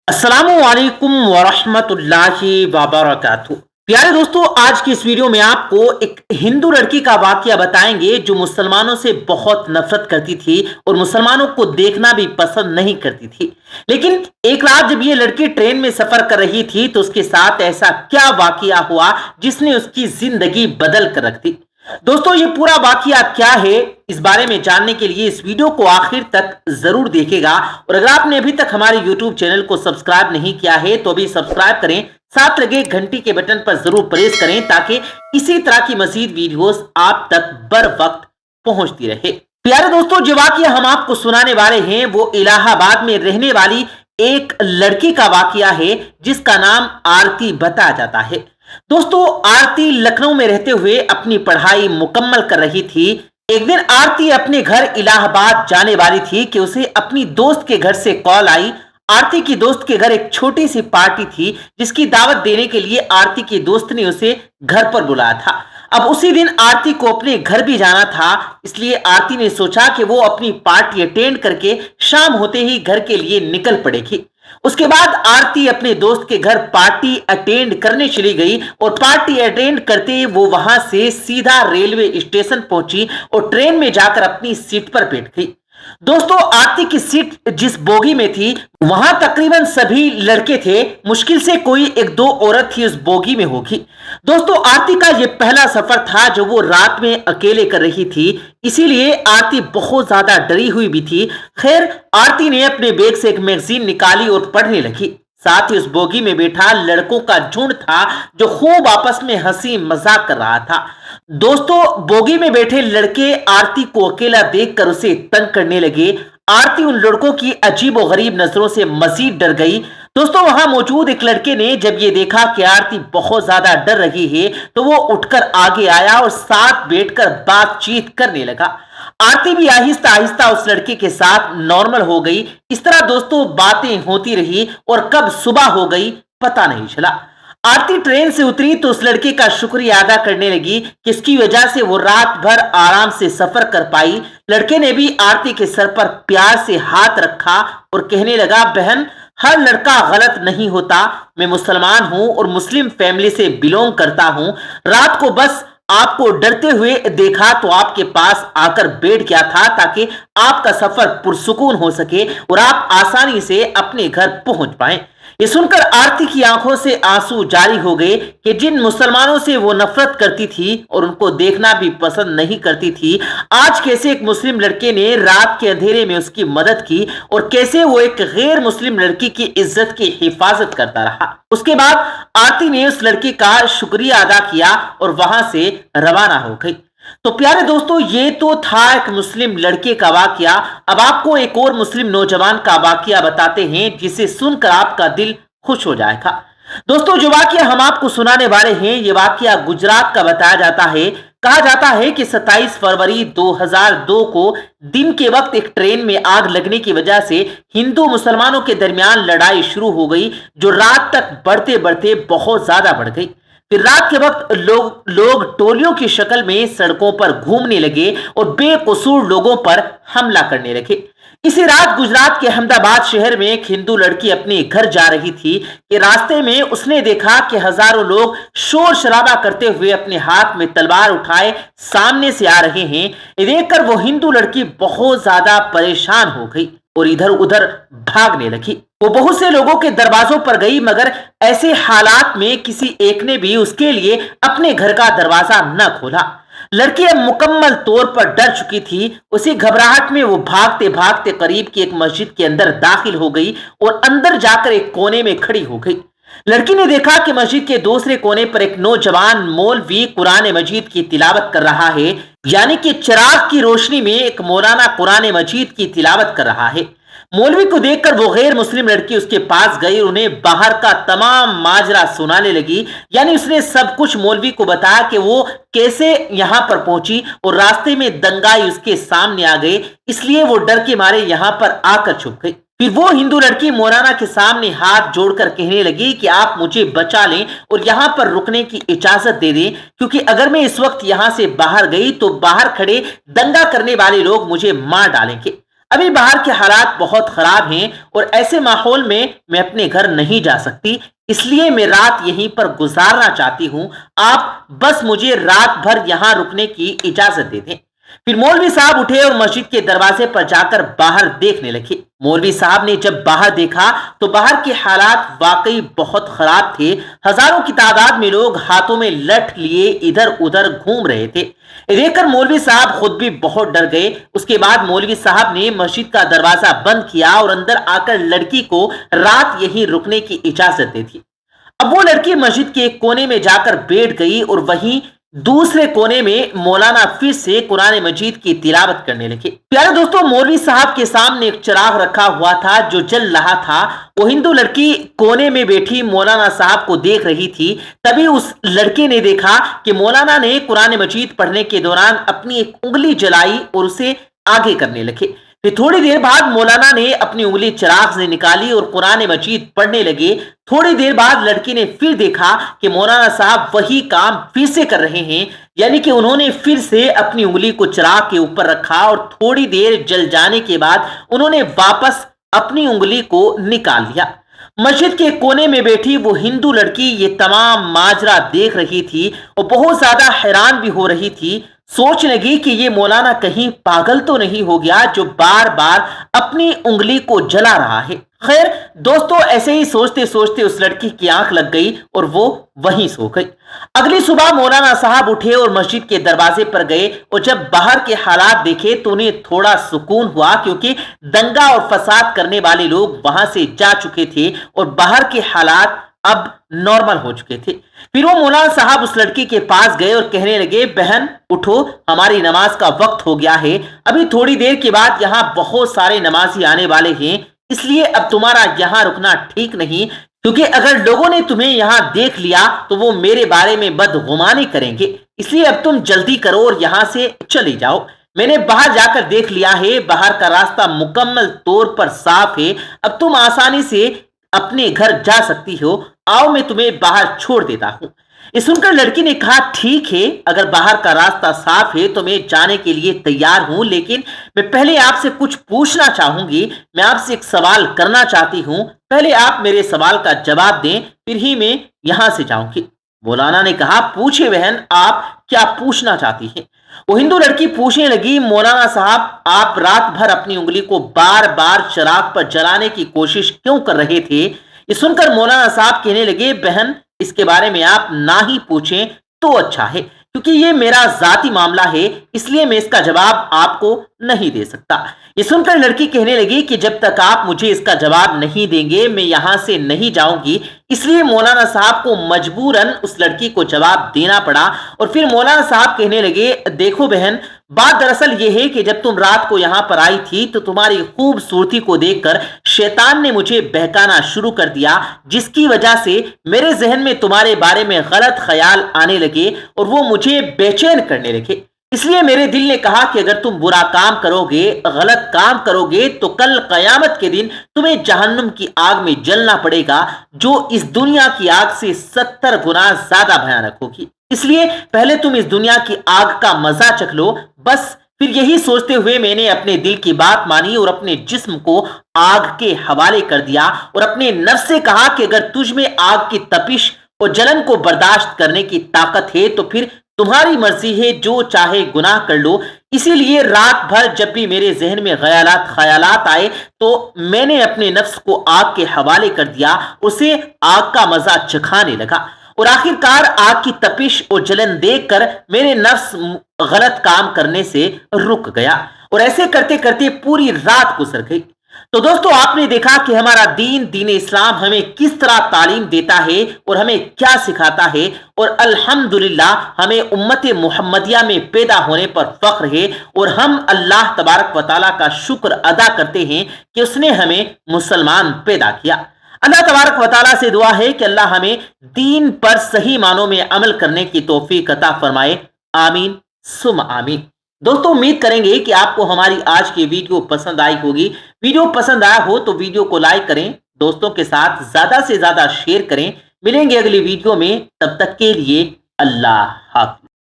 अस्सलामुअलैकुम वरहमतुल्लाहि वबरकातुहू। प्यारे दोस्तों, आज की इस वीडियो में आपको एक हिंदू लड़की का वाकया बताएंगे जो मुसलमानों से बहुत नफरत करती थी और मुसलमानों को देखना भी पसंद नहीं करती थी। लेकिन एक रात जब ये लड़की ट्रेन में सफर कर रही थी तो उसके साथ ऐसा क्या वाकया हुआ जिसने उसकी जिंदगी बदल कर रख दी। दोस्तों, ये पूरा वाकया क्या है, इस बारे में जानने के लिए इस वीडियो को आखिर तक जरूर देखेगा। और अगर आपने अभी तक हमारे YouTube चैनल को सब्सक्राइब नहीं किया है तो अभी सब्सक्राइब करें, साथ लगे घंटी के बटन पर जरूर प्रेस करें ताकि इसी तरह की मजीद वीडियोस आप तक बर वक्त पहुंचती रहे। प्यारे दोस्तों, जो वाकया हम आपको सुनाने वाले हैं वो इलाहाबाद में रहने वाली एक लड़की का वाकया है जिसका नाम आरती बताया जाता है। दोस्तों, आरती लखनऊ में रहते हुए अपनी पढ़ाई मुकम्मल कर रही थी। एक दिन आरती अपने घर इलाहाबाद जाने वाली थी कि उसे अपनी दोस्त के घर से कॉल आई। आरती की दोस्त के घर एक छोटी सी पार्टी थी जिसकी दावत देने के लिए आरती की दोस्त ने उसे घर पर बुलाया था। अब उसी दिन आरती को अपने घर भी जाना था, इसलिए आरती ने सोचा कि वो अपनी पार्टी अटेंड करके शाम होते ही घर के लिए निकल पड़ेगी। उसके बाद आरती अपने दोस्त के घर पार्टी अटेंड करने चली गई और पार्टी अटेंड करते वो वहां से सीधा रेलवे स्टेशन पहुंची और ट्रेन में जाकर अपनी सीट पर बैठ गई। दोस्तों, आरती की सीट जिस बोगी में थी वहां तकरीबन सभी लड़के थे, मुश्किल से कोई एक दो औरत थी उस बोगी में होगी। दोस्तों, आरती का यह पहला सफर था जो वो रात में अकेले कर रही थी, इसीलिए आरती बहुत ज्यादा डरी हुई भी थी। खैर, आरती ने अपने बैग से एक मैगजीन निकाली और पढ़ने लगी। साथ ही उस बोगी में बैठा लड़कों का झुंड था जो खूब आपस में हंसी मजाक कर रहा था। दोस्तों, बोगी में बैठे लड़के आरती को अकेला देखकर उसे तंग करने लगे। आरती उन लड़कों की अजीब और गरीब नजरों से मजीद डर गई। दोस्तों, वहां मौजूद एक लड़के ने जब ये देखा कि आरती बहुत ज्यादा डर रही है तो वो उठकर आगे आया और साथ बैठकर बातचीत करने लगा। आरती भी आहिस्ता आहिस्ता उस लड़के के साथ नॉर्मल हो गई। इस तरह दोस्तों बातें होती रही और कब सुबह हो गई पता नहीं चला। आरती ट्रेन से उतरी तो उस लड़के का शुक्रिया अदा करने लगी कि इसकी वजह से वो रात भर आराम से सफर कर पाई। लड़के ने भी आरती के सर पर प्यार से हाथ रखा और कहने लगा, बहन, हर लड़का गलत नहीं होता। मैं मुसलमान हूं और मुस्लिम फैमिली से बिलोंग करता हूं। रात को बस आपको डरते हुए देखा तो आपके पास आकर बैठ गया था ताकि आपका सफर पुरसुकून हो सके और आप आसानी से अपने घर पहुंच पाएं। ये सुनकर आरती की आंखों से आंसू जारी हो गए कि जिन मुसलमानों से वो नफरत करती थी और उनको देखना भी पसंद नहीं करती थी, आज कैसे एक मुस्लिम लड़के ने रात के अंधेरे में उसकी मदद की और कैसे वो एक गैर मुस्लिम लड़की की इज्जत की हिफाजत करता रहा। उसके बाद आरती ने उस लड़के का शुक्रिया अदा किया और वहां से रवाना हो गई। तो प्यारे दोस्तों, ये तो था एक मुस्लिम लड़के का वाकया। अब आपको एक और मुस्लिम नौजवान का वाकया बताते हैं जिसे सुनकर आपका दिल खुश हो जाएगा। दोस्तों, जो वाकया हम आपको सुनाने वाले हैं ये वाकया गुजरात का बताया जाता है। कहा जाता है कि 27 फरवरी 2002 को दिन के वक्त एक ट्रेन में आग लगने की वजह से हिंदू मुसलमानों के दरमियान लड़ाई शुरू हो गई जो रात तक बढ़ते बढ़ते बहुत ज्यादा बढ़ गई। फिर रात के वक्त लोग टोलियों की शक्ल में सड़कों पर घूमने लगे और बेकसूर लोगों पर हमला करने लगे। इसी रात गुजरात के अहमदाबाद शहर में एक हिंदू लड़की अपने घर जा रही थी कि रास्ते में उसने देखा कि हजारों लोग शोर शराबा करते हुए अपने हाथ में तलवार उठाए सामने से आ रहे हैं। ये देखकर वो हिंदू लड़की बहुत ज्यादा परेशान हो गई और इधर उधर भागने लगी। वो बहुत से लोगों के दरवाजों पर गई मगर ऐसे हालात में किसी एक ने भी उसके लिए अपने घर का दरवाजा न खोला। लड़की अब मुकम्मल तौर पर डर चुकी थी। उसी घबराहट में वो भागते भागते करीब की एक मस्जिद के अंदर दाखिल हो गई और अंदर जाकर एक कोने में खड़ी हो गई। लड़की ने देखा कि मस्जिद के दूसरे कोने पर एक नौजवान मौलवी कुरान मजीद की तिलावत कर रहा है, यानी कि चिराग की रोशनी में एक मौलाना कुरान मजीद की तिलावत कर रहा है। मौलवी को देखकर वो गैर मुस्लिम लड़की उसके पास गई और उन्हें बाहर का तमाम माजरा सुनाने लगी। यानी उसने सब कुछ मौलवी को बताया कि वो कैसे यहां पर पहुंची और रास्ते में दंगाई उसके सामने आ गए, इसलिए वो डर के मारे यहां पर आकर छुप गई। फिर वो हिंदू लड़की मौलाना के सामने हाथ जोड़कर कहने लगी कि आप मुझे बचा लें और यहाँ पर रुकने की इजाजत दे दें, क्योंकि अगर मैं इस वक्त यहाँ से बाहर गई तो बाहर खड़े दंगा करने वाले लोग मुझे मार डालेंगे। ابھی باہر کے حالات بہت خراب ہیں اور ایسے ماحول میں میں اپنے گھر نہیں جا سکتی، اس لیے میں رات یہیں پر گزارنا چاہتی ہوں، آپ بس مجھے رات بھر یہاں رکنے کی اجازت دے دیں۔ پھر مولوی صاحب اٹھے اور مسجد کے دروازے پر جا کر باہر دیکھنے لگے۔ مولوی صاحب نے جب باہر دیکھا تو باہر کے حالات واقعی بہت خراب تھے۔ ہزاروں کی تعداد میں لوگ ہاتھوں میں لٹھ لیے ادھر ادھر گھوم رہے تھے۔ دیکھ کر مولوی صاحب خود بھی بہت ڈر گئے۔ اس کے بعد مولوی صاحب نے مسجد کا دروازہ بند کیا اور اندر آ کر لڑکی کو رات یہیں رکنے کی اجازت دے دی۔ اب وہ لڑکی مسجد کے ایک کونے میں جا کر بیٹھ گئی اور وہیں دوسرے کونے میں مولانا پھر سے قرآن مجید کی تلاوت کرنے لگے۔ پیارے دوستو، مولوی صاحب کے سامنے ایک چراغ رکھا ہوا تھا جو جل رہا تھا۔ وہ ہندو لڑکی کونے میں بیٹھی مولانا صاحب کو دیکھ رہی تھی۔ تبھی اس لڑکے نے دیکھا کہ مولانا نے قرآن مجید پڑھنے کے دوران اپنی ایک انگلی جلائی اور اسے آگے کرنے لگے۔ پھر تھوڑی دیر بعد مولانا نے اپنی انگلی چراغ سے نکالی اور قرآن مجید پڑھنے لگے۔ تھوڑی دیر بعد لڑکی نے پھر دیکھا کہ مولانا صاحب وہی کام پھر سے کر رہے ہیں، یعنی کہ انہوں نے پھر سے اپنی انگلی کو چراغ کے اوپر رکھا اور تھوڑی دیر جل جانے کے بعد انہوں نے واپس اپنی انگلی کو نکال لیا۔ مسجد کے کونے میں بیٹھی وہ ہندو لڑکی یہ تمام ماجرا دیکھ رہی تھی اور بہت زیادہ حیران بھی ہو رہی تھی۔ سوچ لگی کہ یہ مولانا کہیں پاگل تو نہیں ہو گیا جو بار بار اپنی انگلی کو جلا رہا ہے۔ خیر دوستو، ایسے ہی سوچتے سوچتے اس لڑکی کی آنکھ لگ گئی اور وہ وہیں سو گئی۔ اگلی صبح مولانا صاحب اٹھے اور مسجد کے دروازے پر گئے اور جب باہر کے حالات دیکھے تو انہیں تھوڑا سکون ہوا، کیونکہ دنگا اور فساد کرنے والے لوگ وہاں سے جا چکے تھے اور باہر کے حالات اب نارمل ہو چکے تھے۔ پھر وہ مولانا صاحب اس لڑکی کے پاس گئے اور کہنے لگے، بہن اٹھو، ہماری نماز کا وقت ہو گیا ہے، ابھی تھوڑی دیر کے بعد یہاں بہت سارے نمازی آنے والے ہیں، اس لیے اب تمہارا یہاں رکنا ٹھیک نہیں، کیونکہ اگر لوگوں نے تمہیں یہاں دیکھ لیا تو وہ میرے بارے میں بدگمانی کریں گے، اس لیے اب تم جلدی کرو اور یہاں سے چلی جاؤ۔ میں نے باہر جا کر دیکھ لیا ہے، باہر کا راستہ مکمل طور پر صاف ہے، اب تم آسانی سے اپنے گھر جا سکتی ہو، آؤ میں تمہیں باہر چھوڑ دیتا ہوں۔ یہ سن کر لڑکی نے کہا، ٹھیک ہے، اگر باہر کا راستہ صاف ہے تو میں جانے کے لیے تیار ہوں، لیکن میں پہلے آپ سے کچھ پوچھنا چاہوں گی، میں آپ سے ایک سوال کرنا چاہتی ہوں، پہلے آپ میرے سوال کا جواب دیں، پھر ہی میں یہاں سے جاؤں گی۔ مولانا نے کہا، پوچھے بہن، آپ کیا پوچھنا چاہتی ہیں؟ وہ ہندو لڑکی پوچھنے لگی، مولانا صاحب آپ رات بھر اپنی انگلی کو بار بار چراغ پر جلانے کی کوشش کیوں کر رہے تھے؟ یہ سن کر مولانا صاحب کہنے لگے، بہن اس کے بارے میں آپ نہ ہی پوچھیں تو اچھا ہے، کیونکہ یہ میرا ذاتی معاملہ ہے، اس لیے میں اس کا جواب آپ کو نہیں دے سکتا۔ یہ سن کر لڑکی کہنے لگی کہ جب تک آپ مجھے اس کا جواب نہیں دیں گے میں یہاں سے نہیں جاؤں گی۔ اس لیے مولانا صاحب کو مجبوراً اس لڑکی کو جواب دینا پڑا اور پھر مولانا صاحب کہنے لگے، دیکھو بہن، بات دراصل یہ ہے کہ جب تم رات کو یہاں پر آئی تھی تو تمہاری خوبصورتی کو دیکھ کر شیطان نے مجھے بہکانا شروع کر دیا، جس کی وجہ سے میرے ذہن میں تمہارے بارے میں غلط خیال آنے لگے اور وہ مجھے بے چین کرنے لگے۔ اس لیے میرے دل نے کہا کہ اگر تم برا کام کرو گے، غلط کام کرو گے تو کل قیامت کے دن تمہیں جہنم کی آگ میں جلنا پڑے گا، جو اس دنیا کی آگ سے 70 گنا زیادہ بھیانک ہوگی۔ اس لیے پہلے تم اس دنیا کی آگ کا مزہ چکھ لو۔ بس پھر یہی سوچتے ہوئے میں نے اپنے دل کی بات مانی اور اپنے جسم کو آگ کے حوالے کر دیا اور اپنے نفس سے کہا کہ اگر تجھ میں آگ کی تپش اور جلن کو برداشت کرنے کی طاقت ہے تو پھر تمہاری مرضی ہے، جو چاہے گناہ کر لو۔ اسی لیے رات بھر جب بھی میرے ذہن میں خیالات آئے تو میں نے اپنے نفس کو آگ کے حوالے کر دیا، اسے آگ کا مزہ چکھانے لگا اور آخر کار آگ کی تپش اور جلن دیکھ کر میرے نفس غلط کام کرنے سے رک گیا اور ایسے کرتے کرتے پوری رات گزر گئی۔ تو دوستو، آپ نے دیکھا کہ ہمارا دین اسلام ہمیں کس طرح تعلیم دیتا ہے اور ہمیں کیا سکھاتا ہے، اور الحمدللہ ہمیں امت محمدیہ میں پیدا ہونے پر فخر ہے اور ہم اللہ تبارک و تعالیٰ کا شکر ادا کرتے ہیں کہ اس نے ہمیں مسلمان پیدا کیا۔ اللہ تبارک و تعالیٰ سے دعا ہے کہ اللہ ہمیں دین پر صحیح معنوں میں عمل کرنے کی توفیق عطا فرمائے، آمین ثم آمین۔ دوستو، امید کریں گے کہ آپ کو ہماری آج کی ویڈیو پسند آئی ہوگی۔ ویڈیو پسند آیا ہو تو ویڈیو کو لائک کریں، دوستوں کے ساتھ زیادہ سے زیادہ شیئر کریں۔ ملیں گے اگلی ویڈیو میں، تب تک کے لیے اللہ حافظ۔